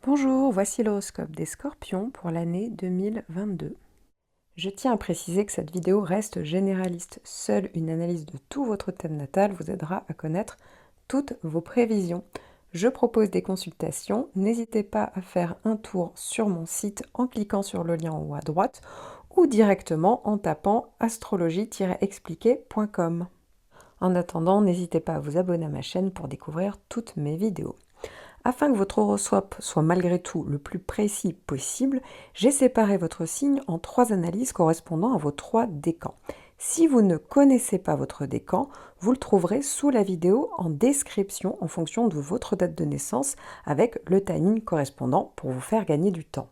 Bonjour, voici l'horoscope des Scorpions pour l'année 2022. Je tiens à préciser que cette vidéo reste généraliste. Seule une analyse de tout votre thème natal vous aidera à connaître toutes vos prévisions. Je propose des consultations. N'hésitez pas à faire un tour sur mon site en cliquant sur le lien en haut à droite ou directement en tapant astrologie-expliqué.com. En attendant, n'hésitez pas à vous abonner à ma chaîne pour découvrir toutes mes vidéos. Afin que votre horoscope soit malgré tout le plus précis possible, j'ai séparé votre signe en 3 analyses correspondant à vos 3 décans. Si vous ne connaissez pas votre décan, vous le trouverez sous la vidéo en description en fonction de votre date de naissance avec le timing correspondant pour vous faire gagner du temps.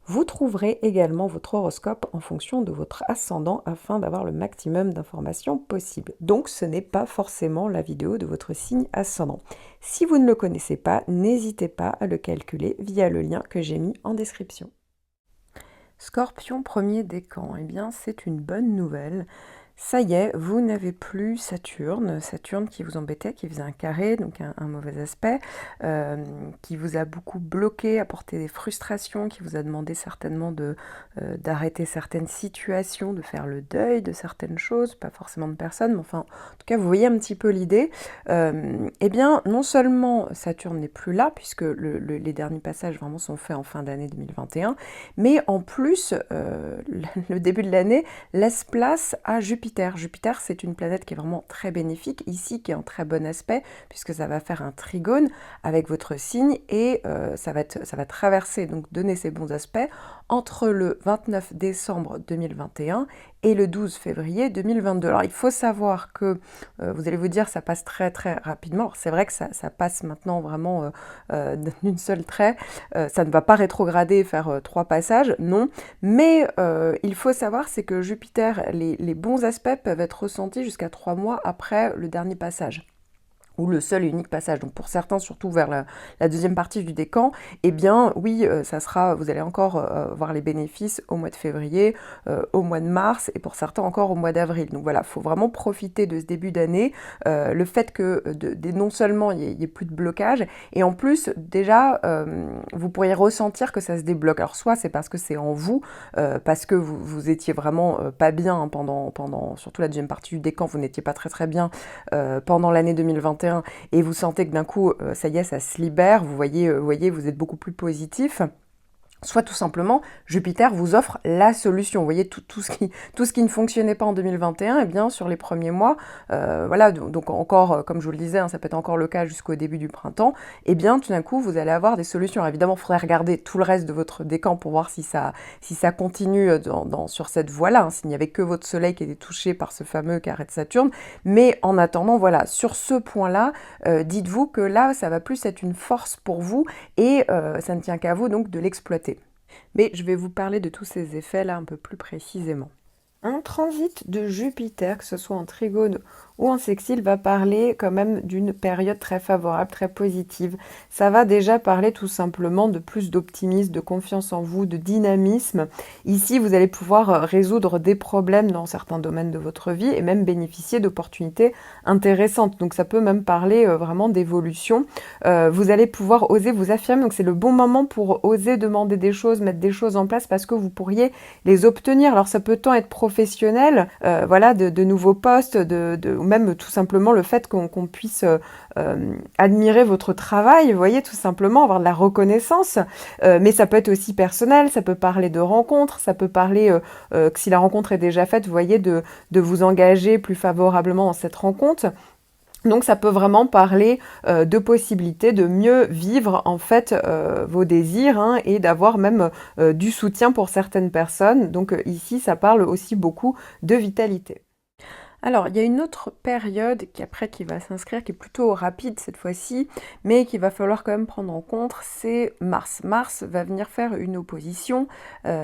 Vous trouverez également votre horoscope en fonction de votre ascendant afin d'avoir le maximum d'informations possible. Donc ce n'est pas forcément la vidéo de votre signe ascendant. Si vous ne le connaissez pas, n'hésitez pas à le calculer via le lien que j'ai mis en description. Scorpion premier décan, eh bien c'est une bonne nouvelle. Ça y est, vous n'avez plus Saturne qui vous embêtait, qui faisait un carré, donc un mauvais aspect, qui vous a beaucoup bloqué, apporté des frustrations, qui vous a demandé certainement d'arrêter certaines situations, de faire le deuil de certaines choses, pas forcément de personnes, mais enfin, en tout cas, vous voyez un petit peu l'idée. Eh bien, non seulement Saturne n'est plus là, puisque les derniers passages vraiment sont faits en fin d'année 2021, mais en plus, le début de l'année laisse place à Jupiter. Jupiter, c'est une planète qui est vraiment très bénéfique, ici qui est en très bon aspect, puisque ça va faire un trigone avec votre signe et ça va traverser, donc donner ses bons aspects, entre le 29 décembre 2021 et le 12 février 2022. Alors il faut savoir que, vous allez vous dire, ça passe très très rapidement. Alors c'est vrai que ça passe maintenant vraiment d'une seule trait, ça ne va pas rétrograder et faire 3 passages, non, mais il faut savoir, c'est que Jupiter, les bons aspects peuvent être ressentis jusqu'à 3 mois après le dernier passage, ou le seul et unique passage. Donc pour certains, surtout vers la deuxième partie du décan, eh bien oui, ça sera, vous allez encore voir les bénéfices au mois de février, au mois de mars, et pour certains encore au mois d'avril. Donc voilà, il faut vraiment profiter de ce début d'année, le fait que non seulement il y ait plus de blocage, et en plus déjà, vous pourriez ressentir que ça se débloque. Alors soit c'est parce que c'est en vous, parce que vous étiez vraiment pas bien hein, pendant surtout la deuxième partie du décan, vous n'étiez pas très très bien pendant l'année 2021, et vous sentez que d'un coup, ça y est, ça se libère, vous voyez, vous êtes beaucoup plus positif. Soit tout simplement, Jupiter vous offre la solution. Vous voyez, tout ce qui ne fonctionnait pas en 2021, eh bien, sur les premiers mois, voilà, donc encore, comme je vous le disais, hein, ça peut être encore le cas jusqu'au début du printemps, eh bien, tout d'un coup, vous allez avoir des solutions. Alors, évidemment, il faudrait regarder tout le reste de votre décan pour voir si ça continue sur cette voie-là, hein, s'il n'y avait que votre soleil qui était touché par ce fameux carré de Saturne. Mais en attendant, voilà, sur ce point-là, dites-vous que là, ça va plus être une force pour vous et ça ne tient qu'à vous, donc, de l'exploiter. Mais je vais vous parler de tous ces effets là un peu plus précisément. Un transit de Jupiter, que ce soit en trigone ou en sextile, va parler quand même d'une période très favorable, très positive. Ça va déjà parler tout simplement de plus d'optimisme, de confiance en vous, de dynamisme. Ici, vous allez pouvoir résoudre des problèmes dans certains domaines de votre vie et même bénéficier d'opportunités intéressantes. Donc ça peut même parler vraiment d'évolution. Vous allez pouvoir oser vous affirmer, donc c'est le bon moment pour oser demander des choses, mettre des choses en place parce que vous pourriez les obtenir. Alors ça peut tant être professionnel, voilà, de nouveaux postes, ou même tout simplement le fait qu'on puisse admirer votre travail, vous voyez, tout simplement avoir de la reconnaissance, mais ça peut être aussi personnel, ça peut parler de rencontres, ça peut parler que si la rencontre est déjà faite, vous voyez, de vous engager plus favorablement dans cette rencontre. Donc ça peut vraiment parler de possibilités de mieux vivre en fait vos désirs hein, et d'avoir même du soutien pour certaines personnes. Donc ici ça parle aussi beaucoup de vitalité. Alors, il y a une autre période qui va s'inscrire, qui est plutôt rapide cette fois-ci, mais qu'il va falloir quand même prendre en compte, c'est Mars. Mars va venir faire une opposition,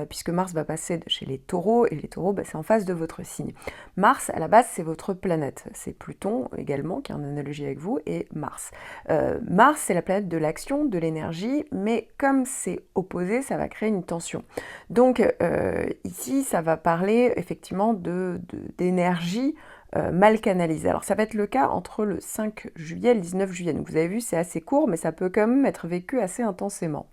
puisque Mars va passer chez les taureaux, et les taureaux, c'est en face de votre signe. Mars, à la base, c'est votre planète. C'est Pluton également, qui est en analogie avec vous, et Mars. Mars, c'est la planète de l'action, de l'énergie, mais comme c'est opposé, ça va créer une tension. Donc, ici, ça va parler effectivement d'énergie, mal canalisé. Alors ça va être le cas entre le 5 juillet et le 19 juillet. Donc vous avez vu, c'est assez court, mais ça peut quand même être vécu assez intensément.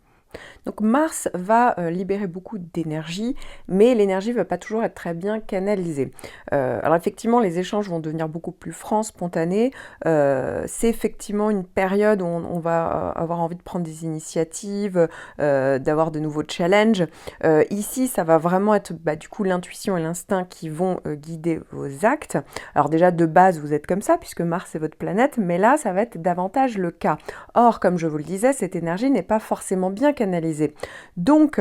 Donc Mars va libérer beaucoup d'énergie, mais l'énergie ne va pas toujours être très bien canalisée. Alors effectivement, les échanges vont devenir beaucoup plus francs, spontanés. C'est effectivement une période où on va avoir envie de prendre des initiatives, d'avoir de nouveaux challenges. Ici, ça va vraiment être du coup l'intuition et l'instinct qui vont guider vos actes. Alors déjà, de base, vous êtes comme ça, puisque Mars est votre planète, mais là, ça va être davantage le cas. Or, comme je vous le disais, cette énergie n'est pas forcément bien canalisée. Donc,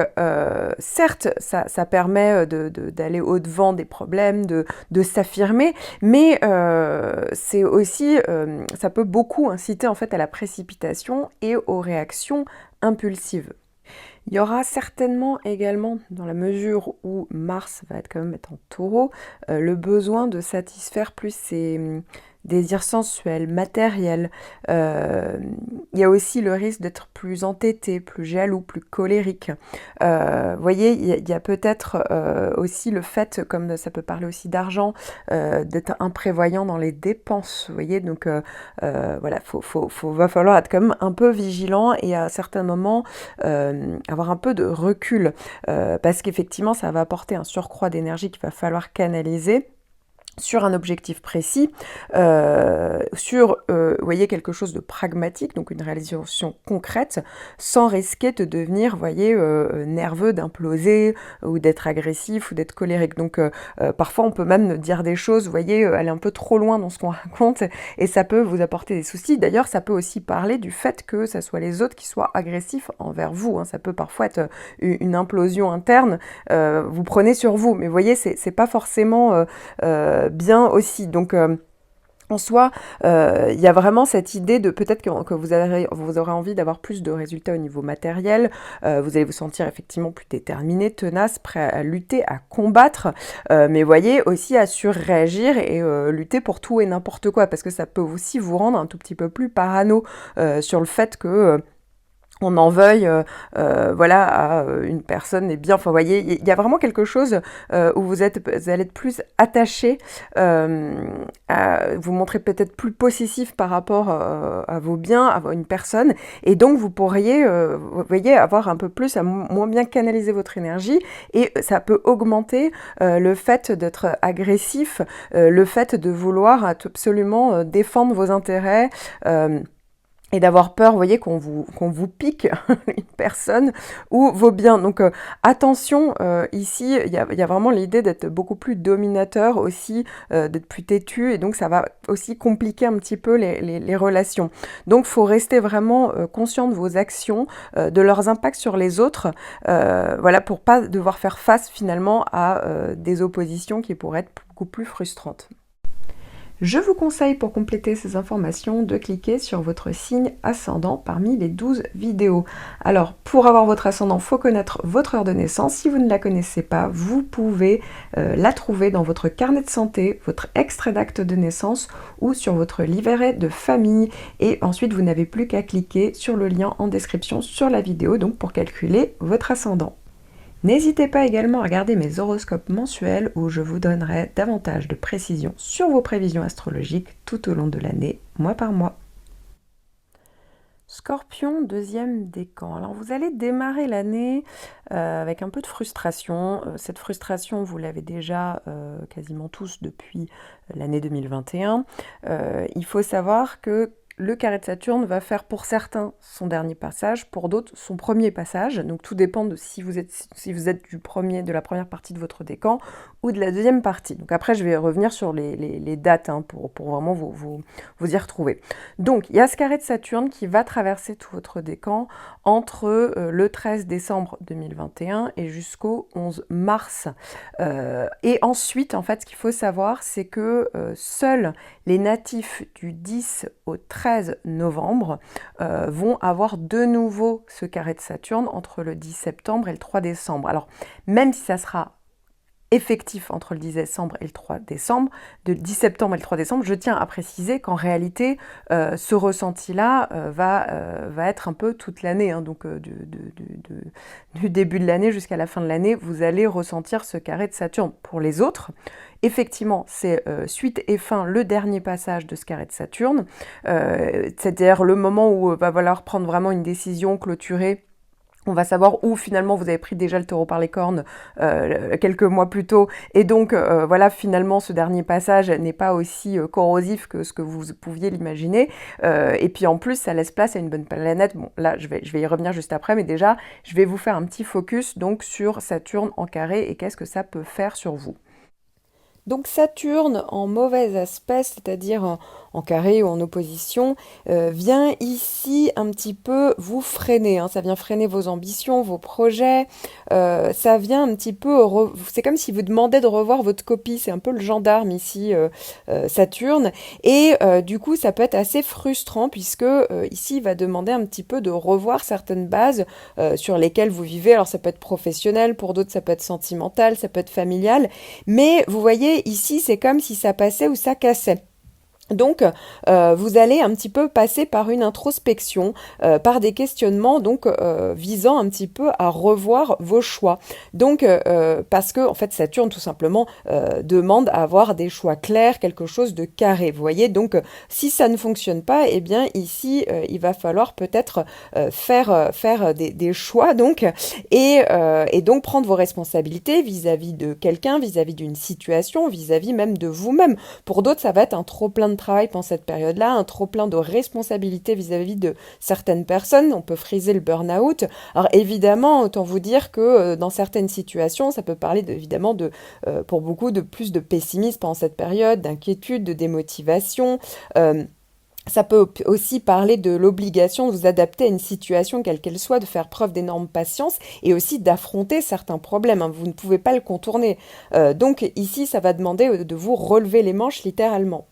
certes, ça permet d'aller au-devant des problèmes, de s'affirmer, mais c'est aussi, ça peut beaucoup inciter en fait à la précipitation et aux réactions impulsives. Il y aura certainement également, dans la mesure où Mars va quand même être en taureau, le besoin de satisfaire plus ses désirs sensuels, matériels. Il y a aussi le risque d'être plus entêté, plus jaloux, plus colérique. Vous voyez, il y a peut-être aussi le fait, comme ça peut parler aussi d'argent, d'être imprévoyant dans les dépenses. Vous voyez, donc voilà, va falloir être quand même un peu vigilant et à certains moments avoir un peu de recul parce qu'effectivement, ça va apporter un surcroît d'énergie qu'il va falloir canaliser sur un objectif précis, vous voyez, quelque chose de pragmatique, donc une réalisation concrète, sans risquer de devenir, vous voyez, nerveux, d'imploser, ou d'être agressif, ou d'être colérique. Donc parfois on peut même dire des choses, vous voyez, aller un peu trop loin dans ce qu'on raconte, et ça peut vous apporter des soucis. D'ailleurs, ça peut aussi parler du fait que ça soit les autres qui soient agressifs envers vous, hein. Ça peut parfois être une implosion interne, vous prenez sur vous, mais vous voyez, c'est pas forcément bien aussi. Donc en soi, il y a vraiment cette idée de peut-être que vous aurez envie d'avoir plus de résultats au niveau matériel, vous allez vous sentir effectivement plus déterminé, tenace, prêt à lutter, à combattre, mais voyez aussi à surréagir et lutter pour tout et n'importe quoi, parce que ça peut aussi vous rendre un tout petit peu plus parano sur le fait que on en veuille voilà, à une personne est bien. Enfin, vous voyez, il y a vraiment quelque chose où vous allez être plus attaché, vous montrez peut-être plus possessif par rapport à vos biens, à une personne, et donc vous pourriez, vous voyez, avoir un peu plus, à moins bien canaliser votre énergie, et ça peut augmenter le fait d'être agressif, le fait de vouloir absolument défendre vos intérêts, et d'avoir peur, vous voyez, qu'on vous pique une personne ou vos biens. Donc attention, ici, il y a vraiment l'idée d'être beaucoup plus dominateur aussi, d'être plus têtu, et donc ça va aussi compliquer un petit peu les relations. Donc il faut rester vraiment conscient de vos actions, de leurs impacts sur les autres, voilà, pour pas devoir faire face finalement à des oppositions qui pourraient être beaucoup plus frustrantes. Je vous conseille, pour compléter ces informations, de cliquer sur votre signe ascendant parmi les 12 vidéos. Alors, pour avoir votre ascendant, il faut connaître votre heure de naissance. Si vous ne la connaissez pas, vous pouvez la trouver dans votre carnet de santé, votre extrait d'acte de naissance ou sur votre livret de famille. Et ensuite, vous n'avez plus qu'à cliquer sur le lien en description sur la vidéo, donc pour calculer votre ascendant. N'hésitez pas également à regarder mes horoscopes mensuels où je vous donnerai davantage de précisions sur vos prévisions astrologiques tout au long de l'année, mois par mois. Scorpion, deuxième décan. Alors vous allez démarrer l'année avec un peu de frustration. Cette frustration, vous l'avez déjà quasiment tous depuis l'année 2021. Il faut savoir que le carré de Saturne va faire pour certains son dernier passage, pour d'autres son premier passage. Donc tout dépend de si vous êtes de la première partie de votre décan ou de la deuxième partie. Donc après, je vais revenir sur les dates pour vraiment vous y retrouver. Donc il y a ce carré de Saturne qui va traverser tout votre décan entre le 13 décembre 2021 et jusqu'au 11 mars. Et ensuite, en fait, ce qu'il faut savoir, c'est que seuls les natifs du 10 au 13 novembre vont avoir de nouveau ce carré de Saturne entre le 10 septembre et le 3 décembre. Alors, même si ça sera effectif entre le 10 décembre et le 3 décembre, de 10 septembre et le 3 décembre, je tiens à préciser qu'en réalité, ce ressenti-là va être un peu toute l'année, hein, donc du début de l'année jusqu'à la fin de l'année, vous allez ressentir ce carré de Saturne. Pour les autres, effectivement, c'est suite et fin le dernier passage de ce carré de Saturne, c'est-à-dire le moment où va falloir prendre vraiment une décision, clôturée, On va savoir où finalement vous avez pris déjà le taureau par les cornes quelques mois plus tôt. Et donc voilà, finalement ce dernier passage n'est pas aussi corrosif que ce que vous pouviez l'imaginer. Et puis en plus, ça laisse place à une bonne planète. Bon, là, je vais y revenir juste après, mais déjà, je vais vous faire un petit focus donc sur Saturne en carré et qu'est-ce que ça peut faire sur vous. Donc Saturne en mauvais aspect, c'est-à-dire en carré ou en opposition, vient ici un petit peu vous freiner, hein. Ça vient freiner vos ambitions, vos projets, ça vient un petit peu, c'est comme si vous demandez de revoir votre copie, c'est un peu le gendarme ici, Saturne, et du coup ça peut être assez frustrant puisque ici il va demander un petit peu de revoir certaines bases sur lesquelles vous vivez. Alors ça peut être professionnel, pour d'autres ça peut être sentimental, ça peut être familial, mais vous voyez ici c'est comme si ça passait ou ça cassait. Donc, vous allez un petit peu passer par une introspection, par des questionnements, donc visant un petit peu à revoir vos choix. Donc, parce que en fait, Saturne tout simplement demande à avoir des choix clairs, quelque chose de carré. Vous voyez, donc si ça ne fonctionne pas, eh bien ici, il va falloir peut-être faire des choix, donc et donc prendre vos responsabilités vis-à-vis de quelqu'un, vis-à-vis d'une situation, vis-à-vis même de vous-même. Pour d'autres, ça va être un trop-plein de travail pendant cette période-là, un trop-plein de responsabilités vis-à-vis de certaines personnes. On peut friser le burn-out. Alors évidemment, autant vous dire que dans certaines situations, ça peut parler évidemment pour beaucoup de plus de pessimisme pendant cette période, d'inquiétude, de démotivation. Ça peut aussi parler de l'obligation de vous adapter à une situation, quelle qu'elle soit, de faire preuve d'énorme patience et aussi d'affronter certains problèmes, hein. Vous ne pouvez pas le contourner. Donc ici, ça va demander de vous relever les manches littéralement.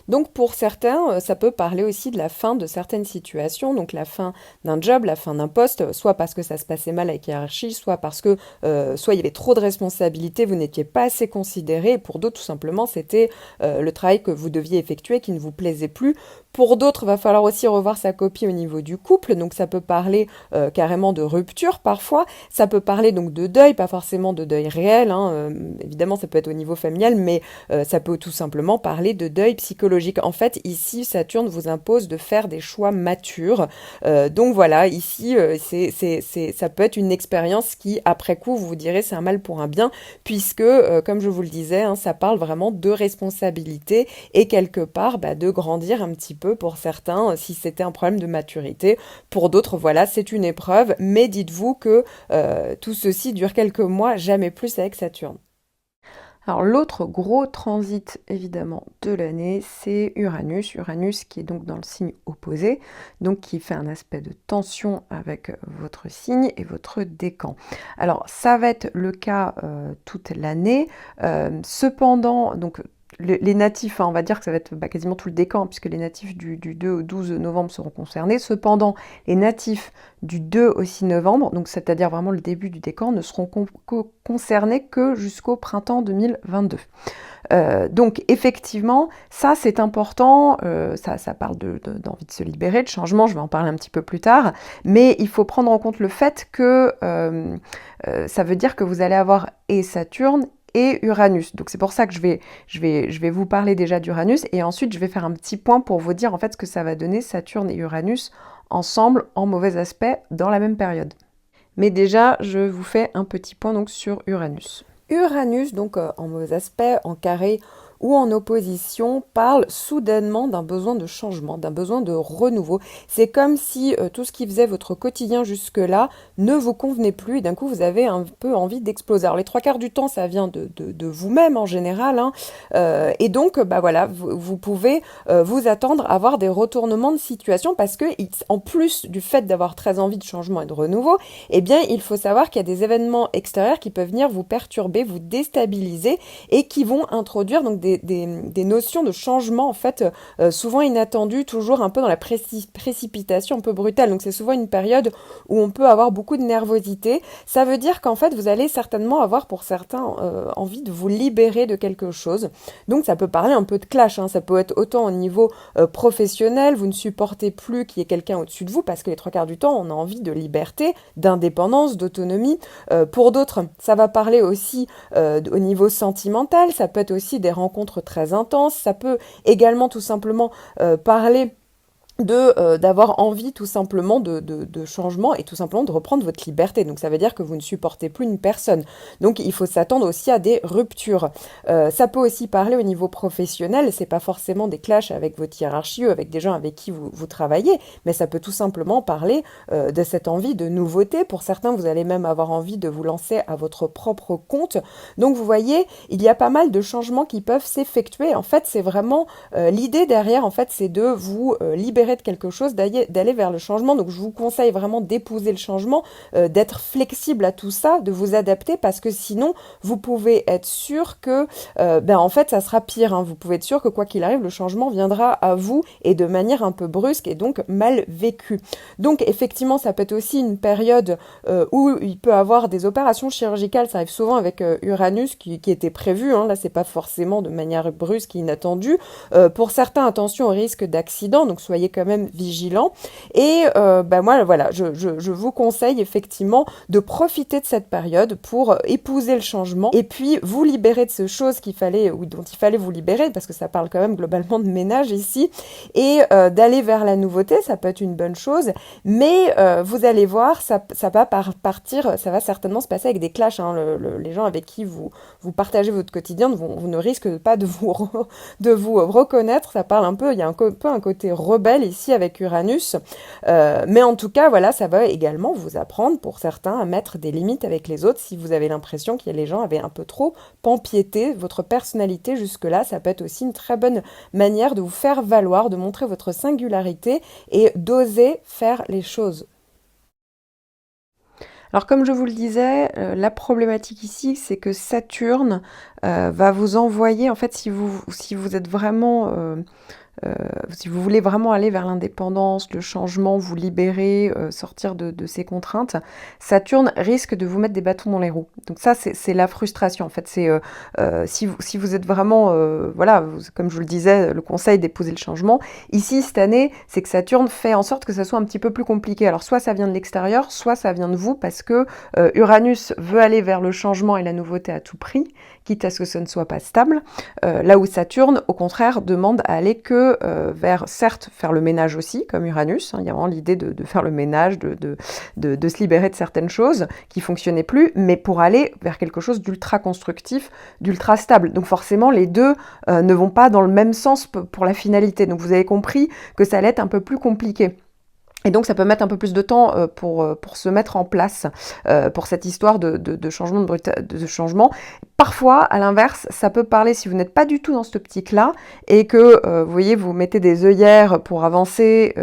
Donc pour certains, ça peut parler aussi de la fin de certaines situations, donc la fin d'un job, la fin d'un poste, soit parce que ça se passait mal avec hiérarchie, soit parce que soit il y avait trop de responsabilités, vous n'étiez pas assez considéré, et pour d'autres tout simplement c'était le travail que vous deviez effectuer qui ne vous plaisait plus. Pour d'autres, il va falloir aussi revoir sa copie au niveau du couple, donc ça peut parler carrément de rupture parfois, ça peut parler donc de deuil, pas forcément de deuil réel, hein, évidemment ça peut être au niveau familial, mais ça peut tout simplement parler de deuil psychologique. En fait, ici, Saturne vous impose de faire des choix matures. Donc voilà, ici, ça peut être une expérience qui, après coup, vous vous direz c'est un mal pour un bien, puisque, comme je vous le disais, hein, ça parle vraiment de responsabilité et quelque part de grandir un petit peu pour certains, si c'était un problème de maturité. Pour d'autres, voilà, c'est une épreuve, mais dites-vous que tout ceci dure quelques mois, jamais plus avec Saturne. Alors l'autre gros transit évidemment de l'année, c'est Uranus. Uranus qui est donc dans le signe opposé, donc qui fait un aspect de tension avec votre signe et votre décan. Alors ça va être le cas toute l'année. Cependant, donc les natifs, hein, on va dire que ça va être quasiment tout le décan, puisque les natifs du 2 au 12 novembre seront concernés. Cependant, les natifs du 2 au 6 novembre, donc c'est-à-dire vraiment le début du décan, ne seront concernés que jusqu'au printemps 2022. Donc effectivement, ça c'est important, ça parle d'envie de se libérer, de changement, je vais en parler un petit peu plus tard, mais il faut prendre en compte le fait que ça veut dire que vous allez avoir et Saturne et Uranus. Donc c'est pour ça que je vais vous parler déjà d'Uranus et ensuite je vais faire un petit point pour vous dire en fait ce que ça va donner Saturne et Uranus ensemble en mauvais aspect dans la même période. Mais déjà, je vous fais un petit point donc sur Uranus. Uranus, donc en mauvais aspect, en carré ou en opposition, parle soudainement d'un besoin de changement, d'un besoin de renouveau. C'est comme si tout ce qui faisait votre quotidien jusque-là ne vous convenait plus et d'un coup vous avez un peu envie d'exploser. Alors les 3/4 du temps ça vient de vous-même en général, hein, et donc voilà, vous pouvez vous attendre à avoir des retournements de situation parce que en plus du fait d'avoir très envie de changement et de renouveau, eh bien il faut savoir qu'il y a des événements extérieurs qui peuvent venir vous perturber, vous déstabiliser et qui vont introduire donc des notions de changement en fait souvent inattendues, toujours un peu dans la précipitation un peu brutale. Donc c'est souvent une période où on peut avoir beaucoup de nervosité. Ça veut dire qu'en fait vous allez certainement avoir pour certains envie de vous libérer de quelque chose. Donc ça peut parler un peu de clash, hein. Ça peut être autant au niveau professionnel, vous ne supportez plus qu'il y ait quelqu'un au-dessus de vous parce que les 3/4 du temps on a envie de liberté, d'indépendance, d'autonomie. Pour d'autres ça va parler aussi au niveau sentimental, ça peut être aussi des rencontres très intenses, ça peut également tout simplement parler d'avoir envie tout simplement de changement et tout simplement de reprendre votre liberté. Donc ça veut dire que vous ne supportez plus une personne. Donc il faut s'attendre aussi à des ruptures. Ça peut aussi parler au niveau professionnel, c'est pas forcément des clashs avec votre hiérarchie ou avec des gens avec qui vous travaillez, mais ça peut tout simplement parler de cette envie de nouveauté. Pour certains, vous allez même avoir envie de vous lancer à votre propre compte. Donc vous voyez, il y a pas mal de changements qui peuvent s'effectuer. En fait, c'est vraiment l'idée derrière, en fait, c'est de vous libérer de quelque chose, d'aller vers le changement. Donc je vous conseille vraiment d'épouser le changement, d'être flexible à tout ça, de vous adapter, parce que sinon vous pouvez être sûr que en fait ça sera pire, hein. Vous pouvez être sûr que quoi qu'il arrive, le changement viendra à vous et de manière un peu brusque et donc mal vécue. Donc effectivement, ça peut être aussi une période où il peut avoir des opérations chirurgicales. Ça arrive souvent avec Uranus qui était prévu, hein. Là c'est pas forcément de manière brusque et inattendue. Pour certains, attention au risque d'accident, donc soyez quand même vigilants. Et moi, voilà, je vous conseille effectivement de profiter de cette période pour épouser le changement et puis vous libérer de ces choses dont il fallait vous libérer, parce que ça parle quand même globalement de ménage ici, et d'aller vers la nouveauté. Ça peut être une bonne chose, mais vous allez voir, ça va partir, ça va certainement se passer avec des clashs, hein. Les gens avec qui vous partagez votre quotidien, vous ne risquez pas de vous reconnaître. Ça parle un peu, il y a un peu un côté rebelle ici avec Uranus, mais en tout cas, voilà, ça va également vous apprendre pour certains à mettre des limites avec les autres. Si vous avez l'impression que les gens avaient un peu trop empiété votre personnalité jusque-là, ça peut être aussi une très bonne manière de vous faire valoir, de montrer votre singularité et d'oser faire les choses. Alors comme je vous le disais, la problématique ici, c'est que Saturne va vous envoyer, en fait, si vous êtes vraiment euh, si vous voulez vraiment aller vers l'indépendance, le changement, vous libérer, sortir de ces contraintes, Saturne risque de vous mettre des bâtons dans les roues. Donc ça, c'est la frustration. En fait, c'est si vous êtes vraiment, voilà, comme je vous le disais, le conseil d'épouser le changement. Ici, cette année, c'est que Saturne fait en sorte que ça soit un petit peu plus compliqué. Alors soit ça vient de l'extérieur, soit ça vient de vous, parce que Uranus veut aller vers le changement et la nouveauté à tout prix, quitte à ce que ce ne soit pas stable. Là où Saturne, au contraire, demande à aller que vers, certes, faire le ménage aussi, comme Uranus. Hein, il y a vraiment l'idée de faire le ménage, de se libérer de certaines choses qui fonctionnaient plus, mais pour aller vers quelque chose d'ultra constructif, d'ultra stable. Donc forcément, les deux ne vont pas dans le même sens pour la finalité. Donc vous avez compris que ça allait être un peu plus compliqué. Et donc ça peut mettre un peu plus de temps pour se mettre en place pour cette histoire de changement de changement. Parfois, à l'inverse, ça peut parler, si vous n'êtes pas du tout dans cette optique-là et que vous voyez, vous mettez des œillères pour avancer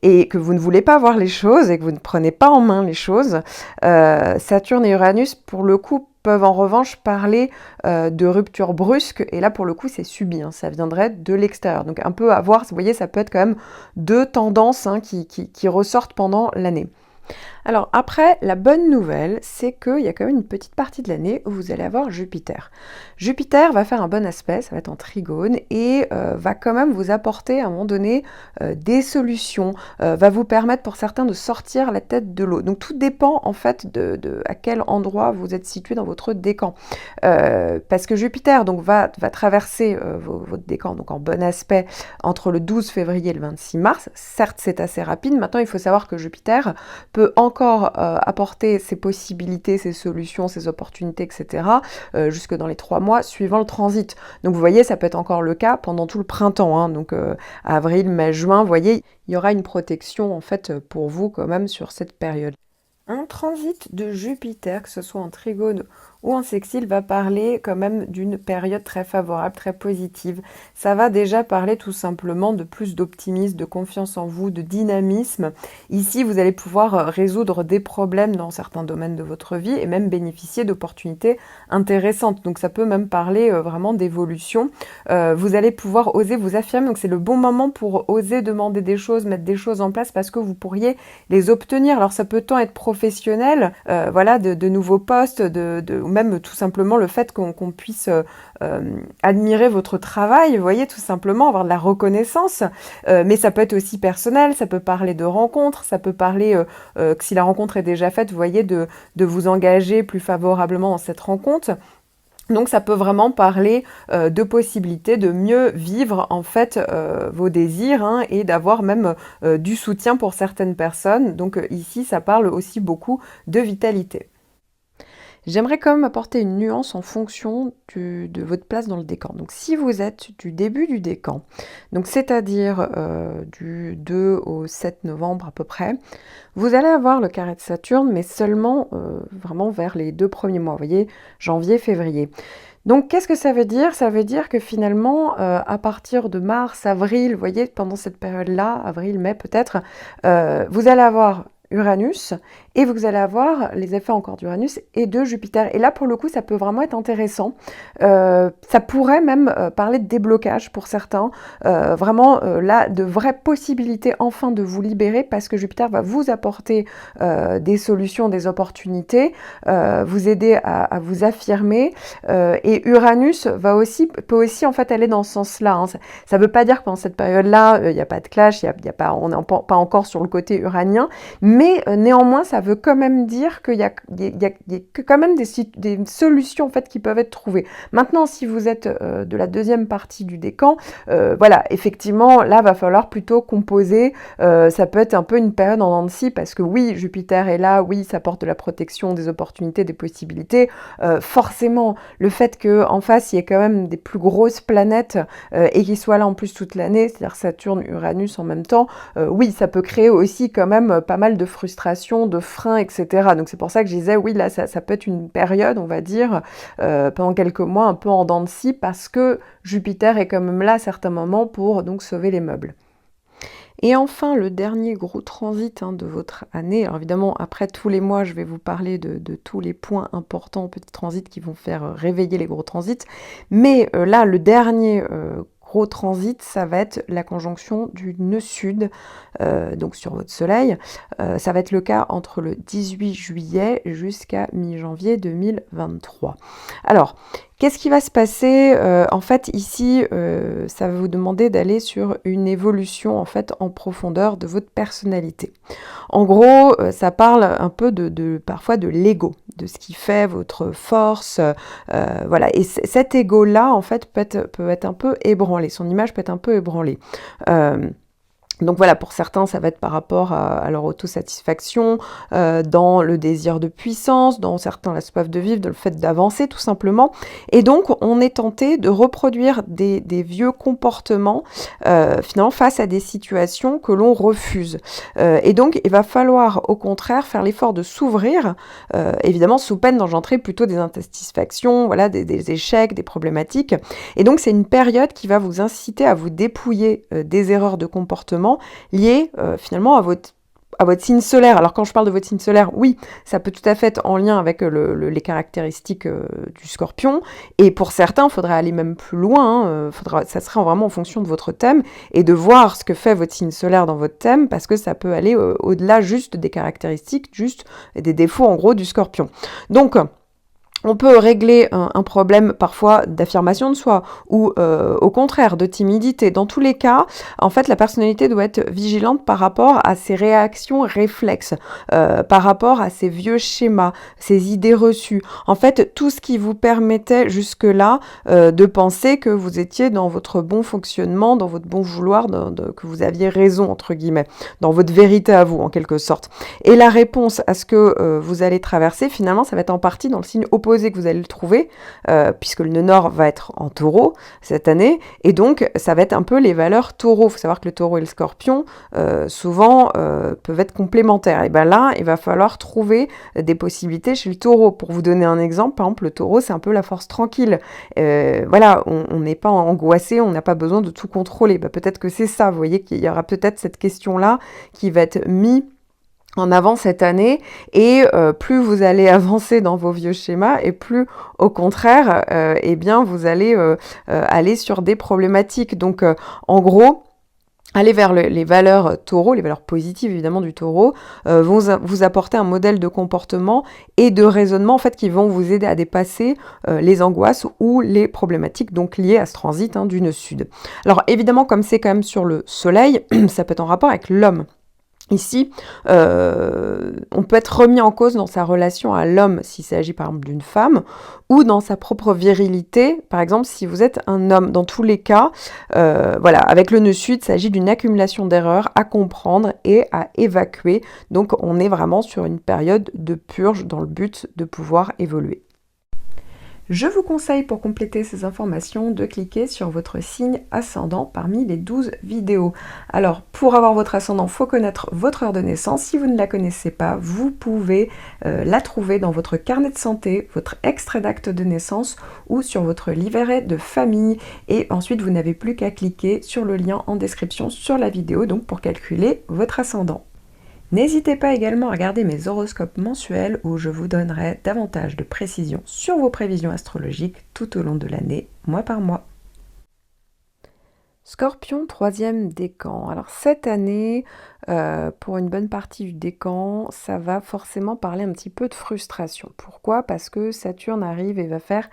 et que vous ne voulez pas voir les choses et que vous ne prenez pas en main les choses, Saturne et Uranus, pour le coup, peuvent en revanche parler de rupture brusque, et là pour le coup c'est subi, hein, ça viendrait de l'extérieur. Donc un peu à voir, vous voyez, ça peut être quand même deux tendances, hein, qui ressortent pendant l'année. Alors après, la bonne nouvelle, c'est qu'il y a quand même une petite partie de l'année où vous allez avoir Jupiter. Jupiter va faire un bon aspect, ça va être en trigone, et va quand même vous apporter à un moment donné des solutions, va vous permettre pour certains de sortir la tête de l'eau. Donc tout dépend en fait de à quel endroit vous êtes situé dans votre décan. Parce que Jupiter donc, va traverser votre décan donc en bon aspect entre le 12 février et le 26 mars. Certes, c'est assez rapide. Maintenant, il faut savoir que Jupiter peut encore apporter ses possibilités, ses solutions, ses opportunités, etc. Jusque dans les 3 mois suivant le transit. Donc vous voyez, ça peut être encore le cas pendant tout le printemps, hein. Donc avril, mai, juin, vous voyez, il y aura une protection en fait pour vous quand même sur cette période. Un transit de Jupiter, que ce soit en trigone ou en sextile, va parler quand même d'une période très favorable, très positive. Ça va déjà parler tout simplement de plus d'optimisme, de confiance en vous, de dynamisme. Ici, vous allez pouvoir résoudre des problèmes dans certains domaines de votre vie et même bénéficier d'opportunités intéressantes. Donc ça peut même parler vraiment d'évolution. Vous allez pouvoir oser vous affirmer. Donc c'est le bon moment pour oser demander des choses, mettre des choses en place parce que vous pourriez les obtenir. Alors ça peut tant être professionnel, voilà, de nouveaux postes, ou même tout simplement le fait qu'on puisse admirer votre travail, vous voyez, tout simplement, avoir de la reconnaissance. Mais ça peut être aussi personnel, ça peut parler de rencontres, ça peut parler que si la rencontre est déjà faite, vous voyez, de vous engager plus favorablement dans cette rencontre. Donc ça peut vraiment parler de possibilités de mieux vivre en fait vos désirs hein, et d'avoir même du soutien pour certaines personnes. Donc ici ça parle aussi beaucoup de vitalité. J'aimerais quand même apporter une nuance en fonction de votre place dans le décan. Donc si vous êtes du début du décan, donc c'est-à-dire du 2 au 7 novembre à peu près, vous allez avoir le carré de Saturne, mais seulement vraiment vers les 2 premiers mois, vous voyez, janvier, février. Donc, qu'est-ce que ça veut dire? Ça veut dire que finalement, à partir de mars, avril, vous voyez, pendant cette période-là, avril, mai peut-être, vous allez avoir Uranus et vous allez avoir les effets encore d'Uranus et de Jupiter. Et là, pour le coup, ça peut vraiment être intéressant. Ça pourrait même parler de déblocage pour certains. Vraiment, là, de vraies possibilités enfin de vous libérer parce que Jupiter va vous apporter des solutions, des opportunités, vous aider à vous affirmer. Et Uranus peut aussi en fait aller dans ce sens-là. Hein. Ça ne veut pas dire que pendant cette période-là, il n'y a pas de clash, on n'est pas encore sur le côté uranien, mais néanmoins, ça veut quand même dire qu'il y a quand même des solutions en fait qui peuvent être trouvées. Maintenant, si vous êtes de la deuxième partie du décan, voilà, effectivement, là, va falloir plutôt composer. Ça peut être un peu une période en dents de scie parce que oui, Jupiter est là, oui, ça porte de la protection, des opportunités, des possibilités. Forcément, le fait qu'en face, il y ait quand même des plus grosses planètes et qu'ils soient là en plus toute l'année, c'est-à-dire Saturne, Uranus en même temps, oui, ça peut créer aussi quand même pas mal de frustration, de freins, etc. Donc c'est pour ça que je disais, oui, là, ça peut être une période, on va dire, pendant quelques mois, un peu en dents de scie, parce que Jupiter est quand même là à certains moments pour donc sauver les meubles. Et enfin, le dernier gros transit hein, de votre année. Alors évidemment, après tous les mois, je vais vous parler de tous les points importants, petits transits qui vont faire réveiller les gros transits. Mais là, le dernier gros transit, ça va être la conjonction du nœud sud, donc sur votre soleil. Ça va être le cas entre le 18 juillet jusqu'à mi-janvier 2023. Alors, qu'est-ce qui va se passer? En fait, ici, ça va vous demander d'aller sur une évolution en fait en profondeur de votre personnalité. En gros, ça parle un peu parfois de l'ego, de ce qui fait votre force, voilà. Et cet ego-là, en fait, peut être un peu ébranlé. Son image peut être un peu ébranlée. Donc voilà, pour certains, ça va être par rapport à leur autosatisfaction, dans le désir de puissance, dans certains la soif de vivre, dans le fait d'avancer tout simplement. Et donc, on est tenté de reproduire des vieux comportements finalement face à des situations que l'on refuse. Et donc, il va falloir au contraire faire l'effort de s'ouvrir, évidemment sous peine d'engendrer plutôt des insatisfactions, voilà, des échecs, des problématiques. Et donc, c'est une période qui va vous inciter à vous dépouiller des erreurs de comportement liées finalement à votre signe solaire. Alors quand je parle de votre signe solaire, oui, ça peut tout à fait être en lien avec les caractéristiques du scorpion. Et pour certains, il faudrait aller même plus loin. Ça serait vraiment en fonction de votre thème et de voir ce que fait votre signe solaire dans votre thème parce que ça peut aller au-delà juste des caractéristiques, juste des défauts en gros du scorpion. Donc, on peut régler un problème parfois d'affirmation de soi ou au contraire de timidité. Dans tous les cas, en fait, la personnalité doit être vigilante par rapport à ses réactions réflexes, par rapport à ses vieux schémas, ses idées reçues. En fait, tout ce qui vous permettait jusque-là de penser que vous étiez dans votre bon fonctionnement, dans votre bon vouloir, que vous aviez raison, entre guillemets, dans votre vérité à vous, en quelque sorte. Et la réponse à ce que vous allez traverser, finalement, ça va être en partie dans le signe opposé que vous allez le trouver, puisque le nœud nord va être en taureau cette année, et donc ça va être un peu les valeurs taureau. Il faut savoir que le taureau et le scorpion, souvent, peuvent être complémentaires. Et bien là, il va falloir trouver des possibilités chez le taureau. Pour vous donner un exemple, par exemple, le taureau, c'est un peu la force tranquille. Voilà, on n'est pas angoissé, on n'a pas besoin de tout contrôler. Ben, peut-être que c'est ça, vous voyez qu'il y aura peut-être cette question-là qui va être mise en avant cette année, et plus vous allez avancer dans vos vieux schémas et plus au contraire eh bien vous allez aller sur des problématiques. Donc en gros, aller vers les valeurs taureau, les valeurs positives évidemment du taureau, vont vous apporter un modèle de comportement et de raisonnement en fait qui vont vous aider à dépasser les angoisses ou les problématiques donc liées à ce transit du nœud sud. Alors évidemment, comme c'est quand même sur le soleil, ça peut être en rapport avec l'homme. Ici, on peut être remis en cause dans sa relation à l'homme s'il s'agit par exemple d'une femme, ou dans sa propre virilité, par exemple si vous êtes un homme. Dans tous les cas, voilà, avec le nœud sud, il s'agit d'une accumulation d'erreurs à comprendre et à évacuer. Donc on est vraiment sur une période de purge dans le but de pouvoir évoluer. Je vous conseille pour compléter ces informations de cliquer sur votre signe ascendant parmi les 12 vidéos. Alors pour avoir votre ascendant, il faut connaître votre heure de naissance. Si vous ne la connaissez pas, vous pouvez la trouver dans votre carnet de santé, votre extrait d'acte de naissance ou sur votre livret de famille. Et ensuite vous n'avez plus qu'à cliquer sur le lien en description sur la vidéo donc pour calculer votre ascendant. N'hésitez pas également à regarder mes horoscopes mensuels où je vous donnerai davantage de précisions sur vos prévisions astrologiques tout au long de l'année, mois par mois. Scorpion, troisième décan. Alors cette année, pour une bonne partie du décan, ça va forcément parler un petit peu de frustration. Pourquoi? Parce que Saturne arrive et va faire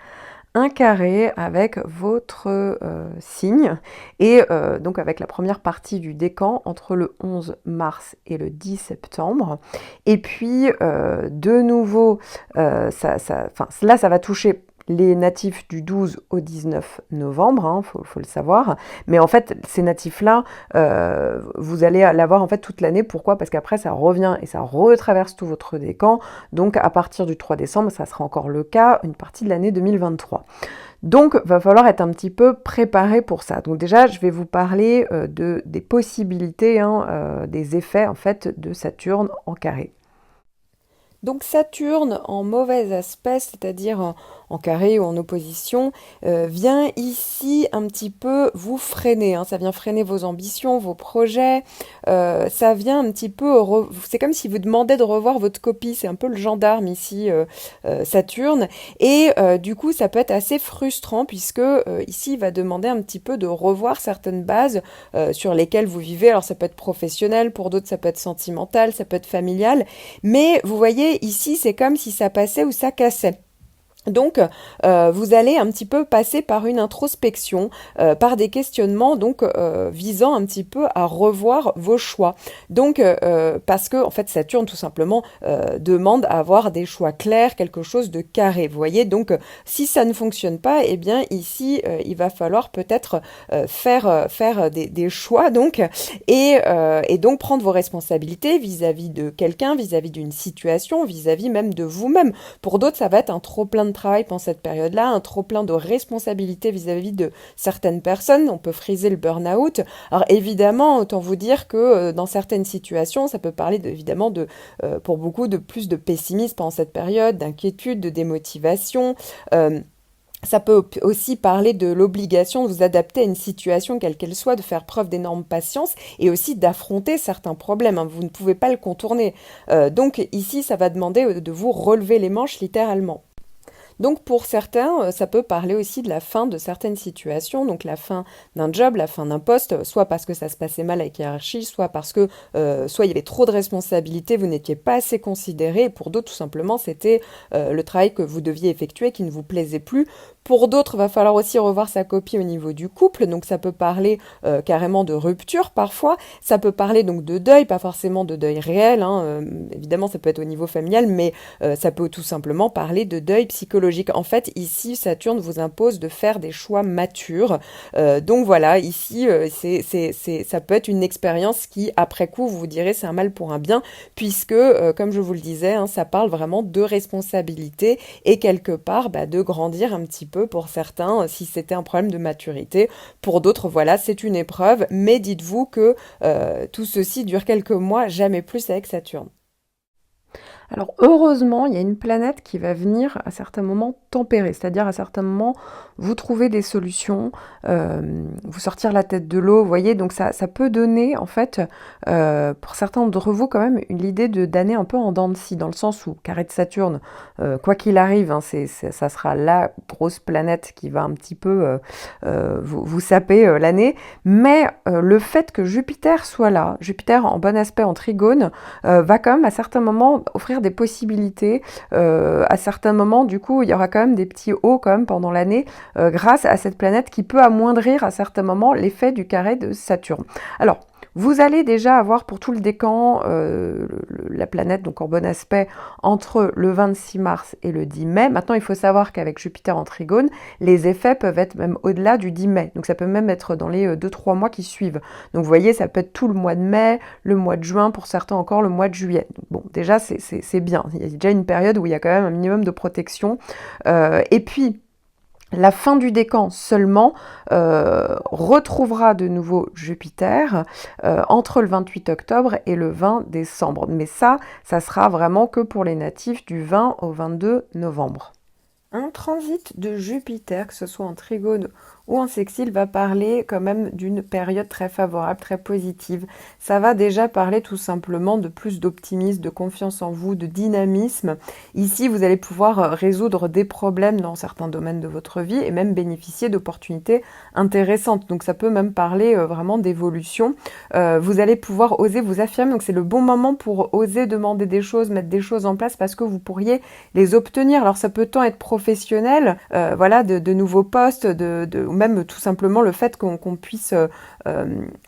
un carré avec votre signe et donc avec la première partie du décan entre le 11 mars et le 10 septembre. Et puis de nouveau, là ça va toucher les natifs du 12 au 19 novembre, hein, faut le savoir. Mais en fait, ces natifs-là, vous allez l'avoir en fait toute l'année. Pourquoi? Parce qu'après, ça revient et ça retraverse tout votre décan. Donc, à partir du 3 décembre, ça sera encore le cas, une partie de l'année 2023. Donc, va falloir être un petit peu préparé pour ça. Donc déjà, je vais vous parler des possibilités, des effets en fait de Saturne en carré. Donc Saturne en mauvais aspect, c'est-à-dire en carré ou en opposition, vient ici un petit peu vous freiner. Ça vient freiner vos ambitions, vos projets. Ça vient un petit peu... C'est comme si vous demandez de revoir votre copie. C'est un peu le gendarme ici, Saturne. Et du coup, ça peut être assez frustrant puisque ici, il va demander un petit peu de revoir certaines bases sur lesquelles vous vivez. Alors ça peut être professionnel, pour d'autres ça peut être sentimental, ça peut être familial. Mais vous voyez, ici, c'est comme si ça passait ou ça cassait. Donc, vous allez un petit peu passer par une introspection, par des questionnements, donc visant un petit peu à revoir vos choix. Donc, parce que en fait, Saturne tout simplement demande à avoir des choix clairs, quelque chose de carré. Vous voyez, donc si ça ne fonctionne pas, eh bien ici, il va falloir peut-être faire des choix, donc et donc prendre vos responsabilités vis-à-vis de quelqu'un, vis-à-vis d'une situation, vis-à-vis même de vous-même. Pour d'autres, ça va être un trop-plein de travail pendant cette période-là, un trop-plein de responsabilités vis-à-vis de certaines personnes. On peut friser le burn-out. Alors évidemment, autant vous dire que dans certaines situations, ça peut parler évidemment pour beaucoup de plus de pessimisme pendant cette période, d'inquiétude, de démotivation. Ça peut aussi parler de l'obligation de vous adapter à une situation quelle qu'elle soit, de faire preuve d'énorme patience et aussi d'affronter certains problèmes. Vous ne pouvez pas le contourner. Donc ici, ça va demander de vous relever les manches littéralement. Donc pour certains, ça peut parler aussi de la fin de certaines situations, donc la fin d'un job, la fin d'un poste, soit parce que ça se passait mal avec hiérarchie, soit parce que soit il y avait trop de responsabilités, vous n'étiez pas assez considéré, et pour d'autres tout simplement c'était le travail que vous deviez effectuer qui ne vous plaisait plus. Pour d'autres, il va falloir aussi revoir sa copie au niveau du couple, donc ça peut parler carrément de rupture parfois, ça peut parler donc de deuil, pas forcément de deuil réel, évidemment ça peut être au niveau familial, mais ça peut tout simplement parler de deuil psychologique. En fait, ici, Saturne vous impose de faire des choix matures. Donc voilà, ici, ça peut être une expérience qui, après coup, vous vous direz c'est un mal pour un bien, puisque, comme je vous le disais, ça parle vraiment de responsabilité et quelque part de grandir un petit peu pour certains, si c'était un problème de maturité. Pour d'autres, voilà, c'est une épreuve, mais dites-vous que tout ceci dure quelques mois, jamais plus avec Saturne. Alors heureusement, il y a une planète qui va venir à certains moments tempérer, c'est-à-dire à certains moments vous trouver des solutions, vous sortir la tête de l'eau, vous voyez, donc ça peut donner en fait pour certains d'entre vous quand même l'idée d'année un peu en dents de scie, dans le sens où carré de Saturne, quoi qu'il arrive, ça sera la grosse planète qui va un petit peu vous saper l'année, mais le fait que Jupiter soit là, Jupiter en bon aspect en trigone, va quand même à certains moments offrir des possibilités. À certains moments, du coup, il y aura quand même des petits hauts quand même pendant l'année grâce à cette planète qui peut amoindrir à certains moments l'effet du carré de Saturne. Alors, Vous allez déjà avoir pour tout le décan la planète donc en bon aspect entre le 26 mars et le 10 mai. Maintenant, il faut savoir qu'avec Jupiter en trigone, les effets peuvent être même au-delà du 10 mai. Donc ça peut même être dans les 2-3 mois qui suivent. Donc vous voyez, ça peut être tout le mois de mai, le mois de juin, pour certains encore le mois de juillet. Donc, bon, déjà, c'est bien. Il y a déjà une période où il y a quand même un minimum de protection. Et puis, la fin du décan seulement retrouvera de nouveau Jupiter entre le 28 octobre et le 20 décembre. Mais ça sera vraiment que pour les natifs du 20 au 22 novembre. Un transit de Jupiter, que ce soit en trigone ou en sextile, va parler quand même d'une période très favorable, très positive. Ça va déjà parler tout simplement de plus d'optimisme, de confiance en vous, de dynamisme. Ici, vous allez pouvoir résoudre des problèmes dans certains domaines de votre vie et même bénéficier d'opportunités intéressantes. Donc ça peut même parler vraiment d'évolution. Vous allez pouvoir oser vous affirmer. Donc c'est le bon moment pour oser demander des choses, mettre des choses en place parce que vous pourriez les obtenir. Alors ça peut tant être professionnel, voilà, de nouveaux postes, ou même tout simplement le fait qu'on puisse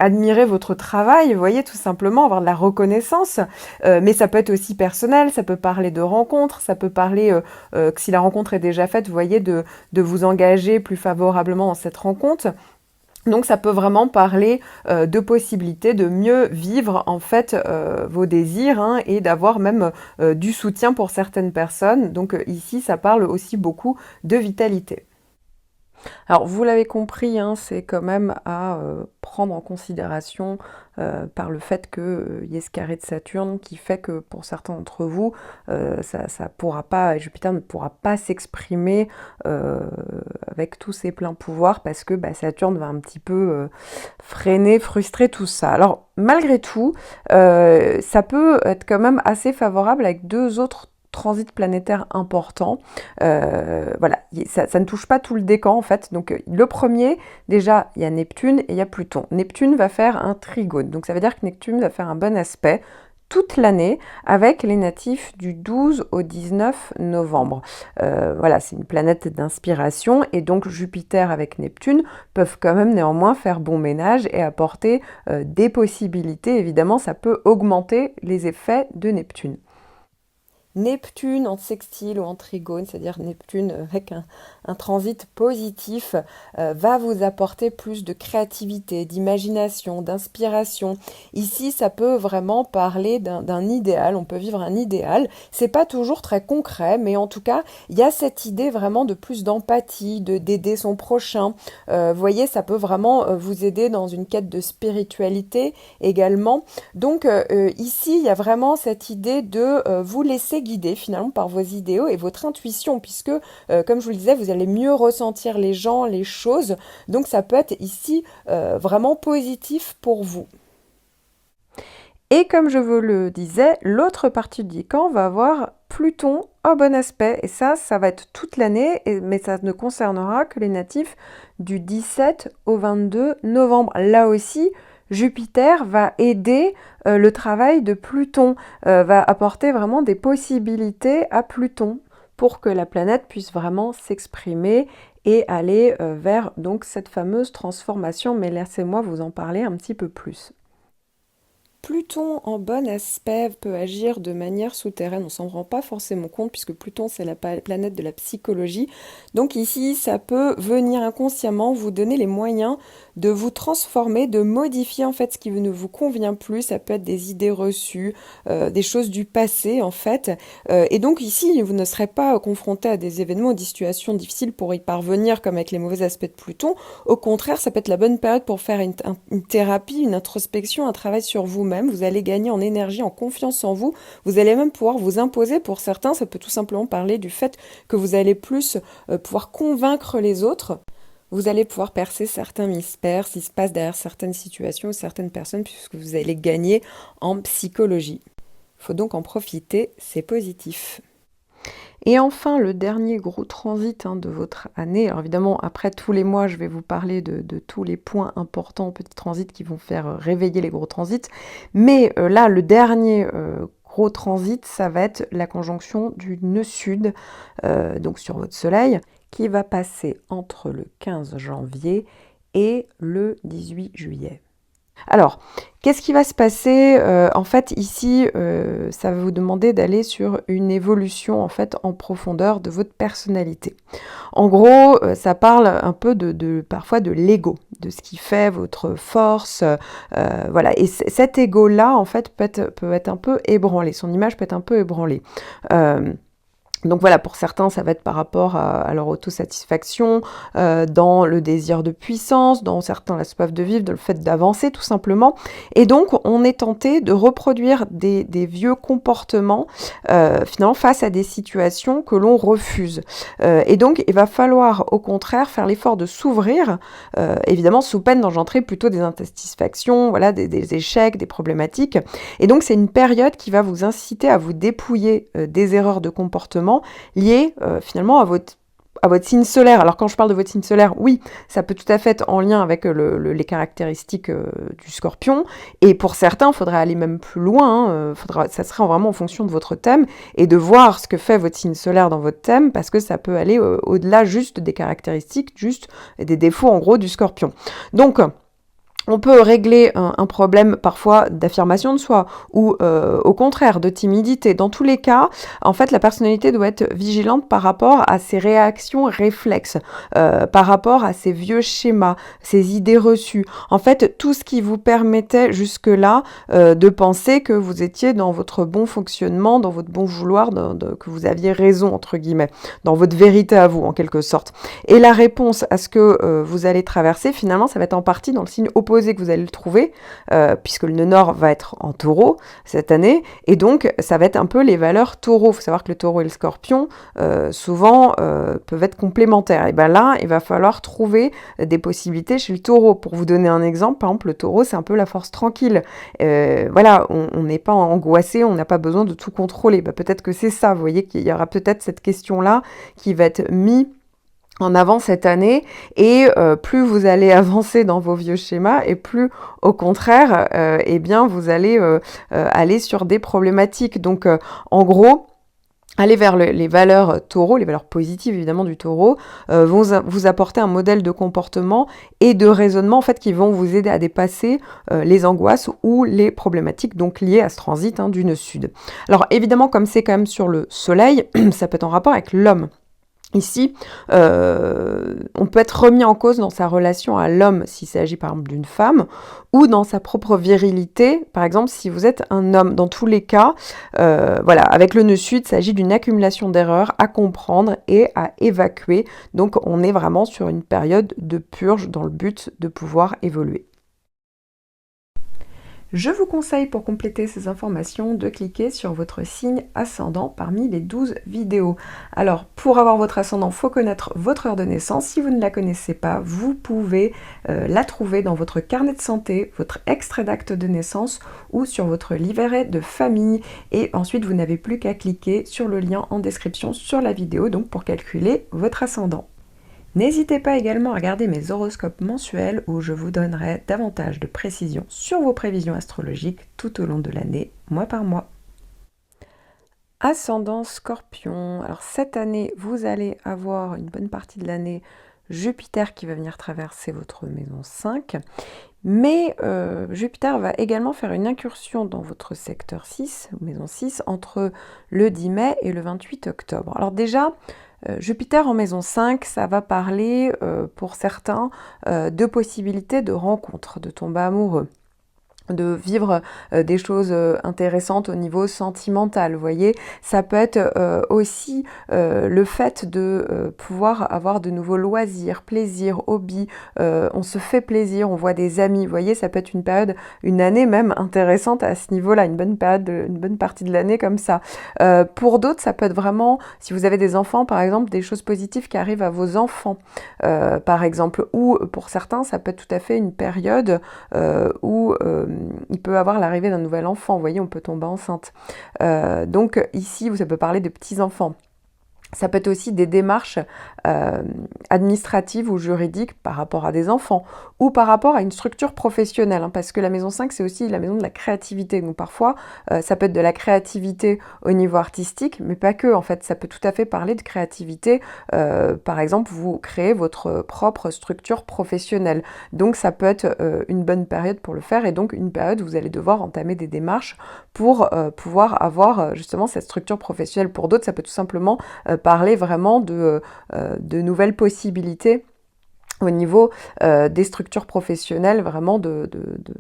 admirer votre travail, vous voyez, tout simplement avoir de la reconnaissance, mais ça peut être aussi personnel, ça peut parler de rencontres, ça peut parler que si la rencontre est déjà faite, vous voyez, de vous engager plus favorablement dans cette rencontre. Donc ça peut vraiment parler de possibilités de mieux vivre en fait vos désirs hein, et d'avoir même du soutien pour certaines personnes. Donc ici ça parle aussi beaucoup de vitalité. Alors vous l'avez compris, hein, c'est quand même à prendre en considération par le fait qu'il y ait ce carré de Saturne qui fait que pour certains d'entre vous, ça pourra pas, Jupiter ne pourra pas s'exprimer avec tous ses pleins pouvoirs parce que Saturne va un petit peu freiner, frustrer tout ça. Alors malgré tout, ça peut être quand même assez favorable avec deux autres transit planétaire important. Voilà, ça ne touche pas tout le décan en fait. Donc le premier, déjà, il y a Neptune et il y a Pluton. Neptune va faire un trigone. Donc ça veut dire que Neptune va faire un bon aspect toute l'année avec les natifs du 12 au 19 novembre. Voilà, c'est une planète d'inspiration et donc Jupiter avec Neptune peuvent quand même néanmoins faire bon ménage et apporter des possibilités. Évidemment, ça peut augmenter les effets de Neptune. Neptune en sextile ou en trigone, c'est-à-dire Neptune avec un transit positif, va vous apporter plus de créativité, d'imagination, d'inspiration. Ici, ça peut vraiment parler d'un idéal, on peut vivre un idéal. C'est pas toujours très concret, mais en tout cas, il y a cette idée vraiment de plus d'empathie, d'aider son prochain. Vous voyez, ça peut vraiment vous aider dans une quête de spiritualité également. Donc ici, il y a vraiment cette idée de vous laisser guider finalement par vos idéaux et votre intuition, puisque, comme je vous le disais, vous allez mieux ressentir les gens, les choses. Donc ça peut être ici vraiment positif pour vous. Et comme je vous le disais, l'autre partie du décan va avoir Pluton au bon aspect. Et ça va être toute l'année, mais ça ne concernera que les natifs du 17 au 22 novembre. Là aussi, Jupiter va aider le travail de Pluton, va apporter vraiment des possibilités à Pluton pour que la planète puisse vraiment s'exprimer et aller vers donc cette fameuse transformation. Mais laissez-moi vous en parler un petit peu plus. Pluton en bon aspect peut agir de manière souterraine, on s'en rend pas forcément compte puisque Pluton c'est la planète de la psychologie. Donc ici ça peut venir inconsciemment vous donner les moyens de vous transformer, de modifier en fait ce qui ne vous convient plus. Ça peut être des idées reçues, des choses du passé en fait. Et donc ici vous ne serez pas confronté à des événements ou des situations difficiles pour y parvenir comme avec les mauvais aspects de Pluton. Au contraire, ça peut être la bonne période pour faire une thérapie, une introspection, un travail sur vous-même. Vous allez gagner en énergie, en confiance en vous. Vous allez même pouvoir vous imposer. Pour certains, ça peut tout simplement parler du fait que vous allez plus pouvoir convaincre les autres. Vous allez pouvoir percer certains mystères, ce qui se passe derrière certaines situations ou certaines personnes, puisque vous allez gagner en psychologie. Il faut donc en profiter, c'est positif. Et enfin, le dernier gros transit de votre année. Alors évidemment, après tous les mois, je vais vous parler de tous les points importants, petits transits qui vont faire réveiller les gros transits. Mais là, le dernier gros transit, ça va être la conjonction du nœud sud, donc sur votre soleil, qui va passer entre le 15 janvier et le 18 juillet. Alors, qu'est-ce qui va se passer? En fait, ici, ça va vous demander d'aller sur une évolution, en fait, en profondeur de votre personnalité. En gros, ça parle un peu de parfois de l'ego, de ce qui fait votre force, voilà et cet ego-là, en fait, peut être un peu ébranlé. Son image peut être un peu ébranlée. Hem Donc voilà, pour certains, ça va être par rapport à leur autosatisfaction, dans le désir de puissance, dans certains la soif de vivre, dans le fait d'avancer tout simplement. Et donc on est tenté de reproduire des vieux comportements, finalement face à des situations que l'on refuse. Et donc il va falloir au contraire faire l'effort de s'ouvrir, évidemment sous peine d'engendrer plutôt des insatisfactions, voilà, des échecs, des problématiques. Et donc c'est une période qui va vous inciter à vous dépouiller, des erreurs de comportement liées finalement à votre signe solaire. Alors quand je parle de votre signe solaire, oui, ça peut tout à fait être en lien avec les caractéristiques du scorpion. Et pour certains, il faudrait aller même plus loin. Hein, ça serait vraiment en fonction de votre thème et de voir ce que fait votre signe solaire dans votre thème parce que ça peut aller au-delà juste des caractéristiques, juste des défauts en gros du scorpion. Donc, on peut régler un problème parfois d'affirmation de soi ou au contraire de timidité. Dans tous les cas, en fait, la personnalité doit être vigilante par rapport à ses réactions réflexes, par rapport à ses vieux schémas, ses idées reçues. En fait, tout ce qui vous permettait jusque-là de penser que vous étiez dans votre bon fonctionnement, dans votre bon vouloir, que vous aviez raison, entre guillemets, dans votre vérité à vous, en quelque sorte. Et la réponse à ce que vous allez traverser, finalement, ça va être en partie dans le signe opposé que vous allez le trouver, puisque le nœud nord va être en taureau cette année, et donc ça va être un peu les valeurs taureau. Il faut savoir que le taureau et le scorpion, souvent, peuvent être complémentaires. Et bien là, il va falloir trouver des possibilités chez le taureau. Pour vous donner un exemple, par exemple, le taureau, c'est un peu la force tranquille. Voilà, on n'est pas angoissé, on n'a pas besoin de tout contrôler. Ben, peut-être que c'est ça, vous voyez qu'il y aura peut-être cette question-là qui va être mise en avant cette année et plus vous allez avancer dans vos vieux schémas et plus au contraire eh bien vous allez aller sur des problématiques. Donc en gros, aller vers les valeurs taureau, les valeurs positives évidemment du taureau, vont vous apporter un modèle de comportement et de raisonnement en fait qui vont vous aider à dépasser les angoisses ou les problématiques donc liées à ce transit du nœud sud. Alors évidemment comme c'est quand même sur le soleil, ça peut être en rapport avec l'homme. Ici, on peut être remis en cause dans sa relation à l'homme s'il s'agit par exemple d'une femme, ou dans sa propre virilité, par exemple si vous êtes un homme. Dans tous les cas, voilà, avec le nœud sud, il s'agit d'une accumulation d'erreurs à comprendre et à évacuer. Donc on est vraiment sur une période de purge dans le but de pouvoir évoluer. Je vous conseille pour compléter ces informations de cliquer sur votre signe ascendant parmi les 12 vidéos. Alors pour avoir votre ascendant, il faut connaître votre heure de naissance. Si vous ne la connaissez pas, vous pouvez la trouver dans votre carnet de santé, votre extrait d'acte de naissance ou sur votre livret de famille. Et ensuite vous n'avez plus qu'à cliquer sur le lien en description sur la vidéo donc pour calculer votre ascendant. N'hésitez pas également à regarder mes horoscopes mensuels où je vous donnerai davantage de précisions sur vos prévisions astrologiques tout au long de l'année, mois par mois. Ascendant Scorpion. Alors cette année, vous allez avoir une bonne partie de l'année Jupiter qui va venir traverser votre maison 5. Mais Jupiter va également faire une incursion dans votre secteur 6, maison 6, entre le 10 mai et le 28 octobre. Alors déjà, Jupiter en maison 5, ça va parler pour certains de possibilités de rencontres, de tomber amoureux, de vivre des choses intéressantes au niveau sentimental, vous voyez. Ça peut être aussi le fait de pouvoir avoir de nouveaux loisirs, plaisirs, hobbies, on se fait plaisir, on voit des amis, vous voyez, ça peut être une période, une année même intéressante à ce niveau-là, une bonne période, une bonne partie de l'année comme ça. Pour d'autres, ça peut être vraiment, si vous avez des enfants par exemple, des choses positives qui arrivent à vos enfants, par exemple, ou pour certains, ça peut être tout à fait une période où il peut avoir l'arrivée d'un nouvel enfant, vous voyez, on peut tomber enceinte. Donc ici, ça peut parler de petits-enfants. Ça peut être aussi des démarches administratives ou juridiques par rapport à des enfants ou par rapport à une structure professionnelle, hein, parce que la maison 5, c'est aussi la maison de la créativité. Donc parfois, ça peut être de la créativité au niveau artistique, mais pas que. En fait, ça peut tout à fait parler de créativité. Par exemple, vous créez votre propre structure professionnelle. Donc ça peut être une bonne période pour le faire et donc une période où vous allez devoir entamer des démarches pour pouvoir avoir justement cette structure professionnelle. Pour d'autres, ça peut tout simplement parler vraiment de nouvelles possibilités au niveau des structures professionnelles, vraiment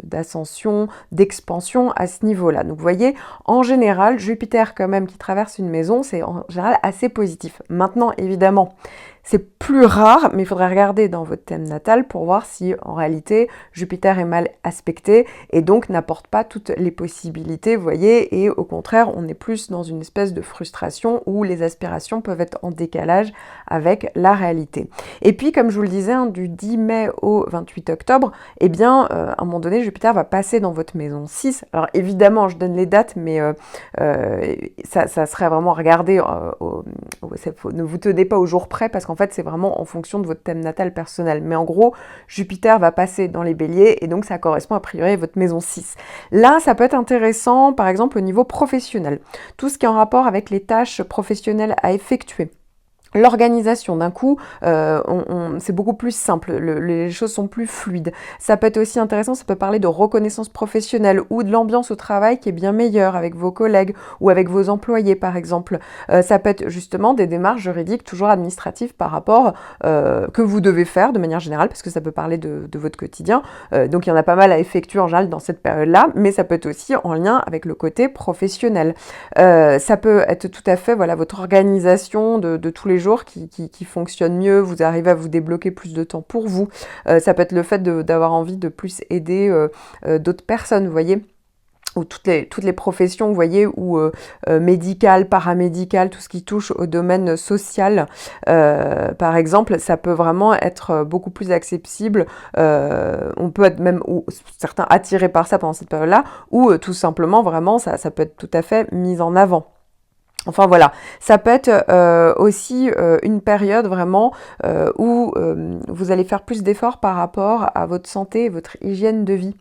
d'ascension, d'expansion à ce niveau-là. Donc vous voyez, en général, Jupiter quand même qui traverse une maison, c'est en général assez positif. Maintenant, évidemment, c'est plus rare, mais il faudrait regarder dans votre thème natal pour voir si en réalité Jupiter est mal aspecté et donc n'apporte pas toutes les possibilités, vous voyez, et au contraire on est plus dans une espèce de frustration où les aspirations peuvent être en décalage avec la réalité. Et puis comme je vous le disais, hein, du 10 mai au 28 octobre, eh bien à un moment donné Jupiter va passer dans votre maison 6. Alors évidemment je donne les dates, mais ça serait vraiment à regarder, ne vous tenez pas au jour près parce qu'en fait, c'est vraiment en fonction de votre thème natal personnel. Mais en gros, Jupiter va passer dans les béliers et donc ça correspond a priori à votre maison 6. Là, ça peut être intéressant, par exemple, au niveau professionnel. Tout ce qui est en rapport avec les tâches professionnelles à effectuer. L'organisation, d'un coup, c'est beaucoup plus simple, les choses sont plus fluides. Ça peut être aussi intéressant, ça peut parler de reconnaissance professionnelle ou de l'ambiance au travail qui est bien meilleure avec vos collègues ou avec vos employés, par exemple. Ça peut être justement des démarches juridiques, toujours administratives par rapport que vous devez faire de manière générale, parce que ça peut parler de votre quotidien. Donc il y en a pas mal à effectuer en général dans cette période-là, mais ça peut être aussi en lien avec le côté professionnel. Ça peut être tout à fait, voilà, votre organisation de tous les jours qui fonctionne mieux, vous arrivez à vous débloquer plus de temps pour vous. Ça peut être le fait d'avoir envie de plus aider d'autres personnes, vous voyez, ou toutes les professions, vous voyez, ou médicales, paramédicales, tout ce qui touche au domaine social, par exemple, ça peut vraiment être beaucoup plus accessible. On peut être même, ou certains attirés par ça pendant cette période-là, ou tout simplement, vraiment, ça peut être tout à fait mis en avant. Enfin voilà, ça peut être aussi une période vraiment où vous allez faire plus d'efforts par rapport à votre santé et votre hygiène de vie.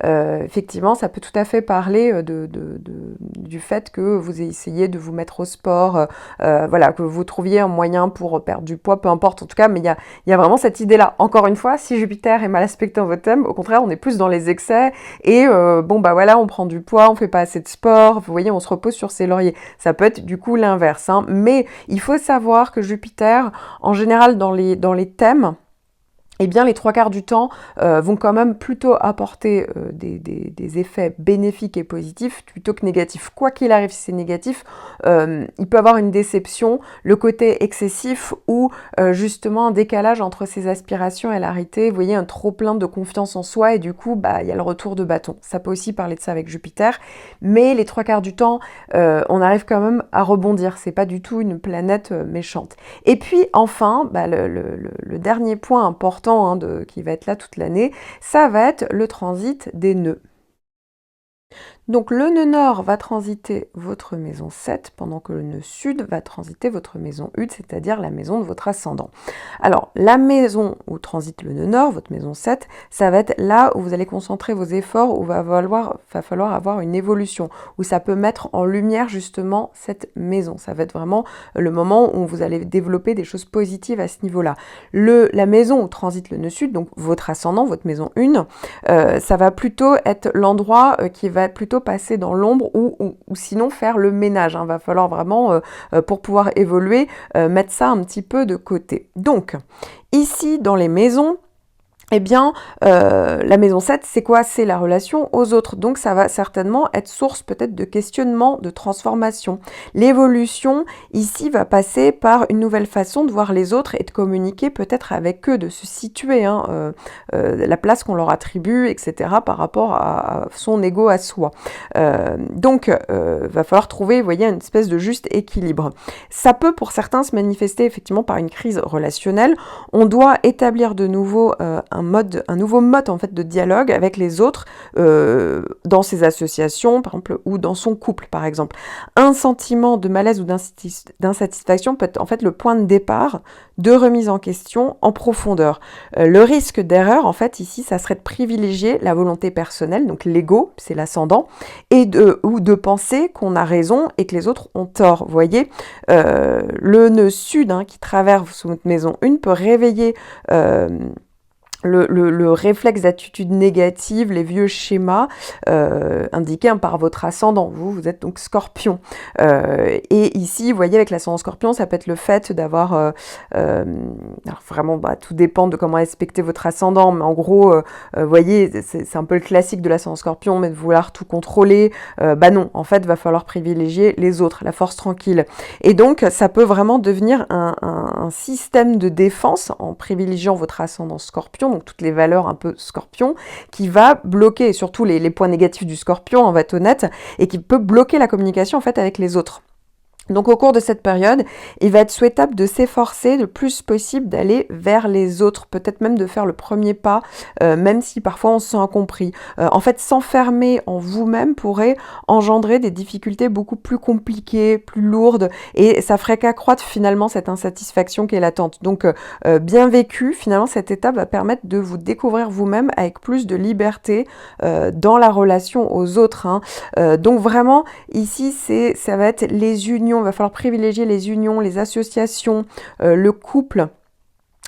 Effectivement, ça peut tout à fait parler du fait que vous essayez de vous mettre au sport, voilà, que vous trouviez un moyen pour perdre du poids, peu importe en tout cas, mais il y a vraiment cette idée-là. Encore une fois, si Jupiter est mal aspecté dans votre thème, au contraire, on est plus dans les excès et bon bah voilà, on prend du poids, on fait pas assez de sport, vous voyez, on se repose sur ses lauriers. Ça peut être du coup l'inverse, hein. Mais il faut savoir que Jupiter, en général dans les thèmes, eh bien les trois quarts du temps vont quand même plutôt apporter des effets bénéfiques et positifs plutôt que négatifs. Quoi qu'il arrive, si c'est négatif, il peut avoir une déception, le côté excessif ou justement un décalage entre ses aspirations et la réalité. Vous voyez, un trop plein de confiance en soi et du coup, bah, il y a le retour de bâton. Ça peut aussi parler de ça avec Jupiter, mais les trois quarts du temps, on arrive quand même à rebondir. C'est pas du tout une planète méchante. Et puis enfin, bah, le dernier point important, hein, qui va être là toute l'année, ça va être le transit des nœuds. Donc le nœud nord va transiter votre maison 7, pendant que le nœud sud va transiter votre maison 8, c'est-à-dire la maison de votre ascendant. Alors la maison où transite le nœud nord, votre maison 7, ça va être là où vous allez concentrer vos efforts, où va falloir avoir une évolution, où ça peut mettre en lumière justement cette maison. Ça va être vraiment le moment où vous allez développer des choses positives à ce niveau-là. La maison où transite le nœud sud, donc votre ascendant, votre maison 1, ça va plutôt être l'endroit qui va plutôt passer dans l'ombre ou sinon faire le ménage. Il va falloir vraiment, pour pouvoir évoluer, mettre ça un petit peu de côté. Donc, ici, dans les maisons, eh bien, la maison 7, c'est quoi? C'est la relation aux autres. Donc, ça va certainement être source peut-être de questionnement, de transformation. L'évolution, ici, va passer par une nouvelle façon de voir les autres et de communiquer peut-être avec eux, de se situer, hein, la place qu'on leur attribue, etc., par rapport à son ego à soi. Donc, va falloir trouver, vous voyez, une espèce de juste équilibre. Ça peut, pour certains, se manifester effectivement par une crise relationnelle. On doit établir de nouveau un un nouveau mode en fait de dialogue avec les autres dans ses associations, par exemple, ou dans son couple, par exemple. Un sentiment de malaise ou d'insatisfaction peut être en fait le point de départ de remise en question en profondeur. Le risque d'erreur, en fait, ici, ça serait de privilégier la volonté personnelle, donc l'ego, c'est l'ascendant, ou de penser qu'on a raison et que les autres ont tort. Vous voyez, le nœud sud qui traverse votre maison 1 peut réveiller le réflexe d'attitude négative, les vieux schémas indiqués par votre ascendant. Vous êtes donc Scorpion. Et ici, vous voyez, avec l'ascendant Scorpion, ça peut être le fait d'avoir... alors vraiment, tout dépend de comment respecter votre ascendant, mais en gros, vous voyez, c'est un peu le classique de l'ascendant Scorpion, mais de vouloir tout contrôler. Non, en fait, il va falloir privilégier les autres, la force tranquille. Et donc, ça peut vraiment devenir un système de défense en privilégiant votre ascendant Scorpion, donc toutes les valeurs un peu Scorpion, qui va bloquer, surtout les points négatifs du Scorpion, on va être honnête, et qui peut bloquer la communication en fait avec les autres. Donc au cours de cette période, il va être souhaitable de s'efforcer le plus possible d'aller vers les autres, peut-être même de faire le premier pas, même si parfois on se sent incompris. En fait, s'enfermer en vous-même pourrait engendrer des difficultés beaucoup plus compliquées, plus lourdes, et ça ferait qu'accroître finalement cette insatisfaction qui est latente. Donc bien vécu, finalement, cette étape va permettre de vous découvrir vous-même avec plus de liberté dans la relation aux autres. Donc vraiment, ici, ça va être les unions. Il va falloir privilégier les unions, les associations, le couple.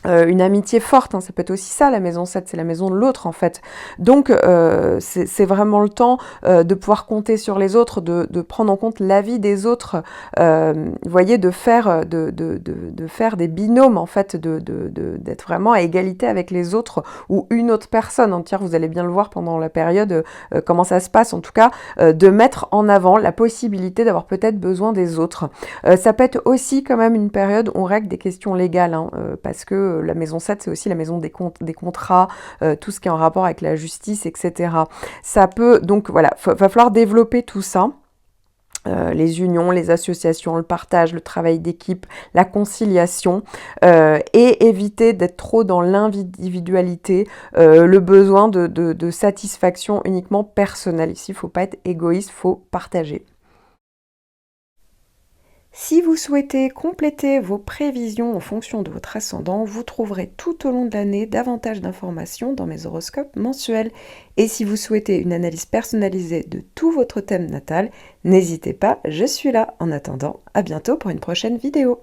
Une amitié forte, ça peut être aussi ça, la maison 7, c'est la maison de l'autre en fait. Donc c'est vraiment le temps de pouvoir compter sur les autres, de prendre en compte l'avis des autres, vous voyez, de faire des binômes en fait, d'être vraiment à égalité avec les autres ou une autre personne entière. Vous allez bien le voir pendant la période, comment ça se passe en tout cas, de mettre en avant la possibilité d'avoir peut-être besoin des autres. Ça peut être aussi quand même une période où on règle des questions légales, parce que la maison 7, c'est aussi la maison des contrats, tout ce qui est en rapport avec la justice, etc. Ça peut, donc voilà, va falloir développer tout ça. Les unions, les associations, le partage, le travail d'équipe, la conciliation, et éviter d'être trop dans l'individualité, le besoin de satisfaction uniquement personnelle. Ici, il ne faut pas être égoïste, il faut partager. Si vous souhaitez compléter vos prévisions en fonction de votre ascendant, vous trouverez tout au long de l'année davantage d'informations dans mes horoscopes mensuels. Et si vous souhaitez une analyse personnalisée de tout votre thème natal, n'hésitez pas, je suis là. En attendant, à bientôt pour une prochaine vidéo.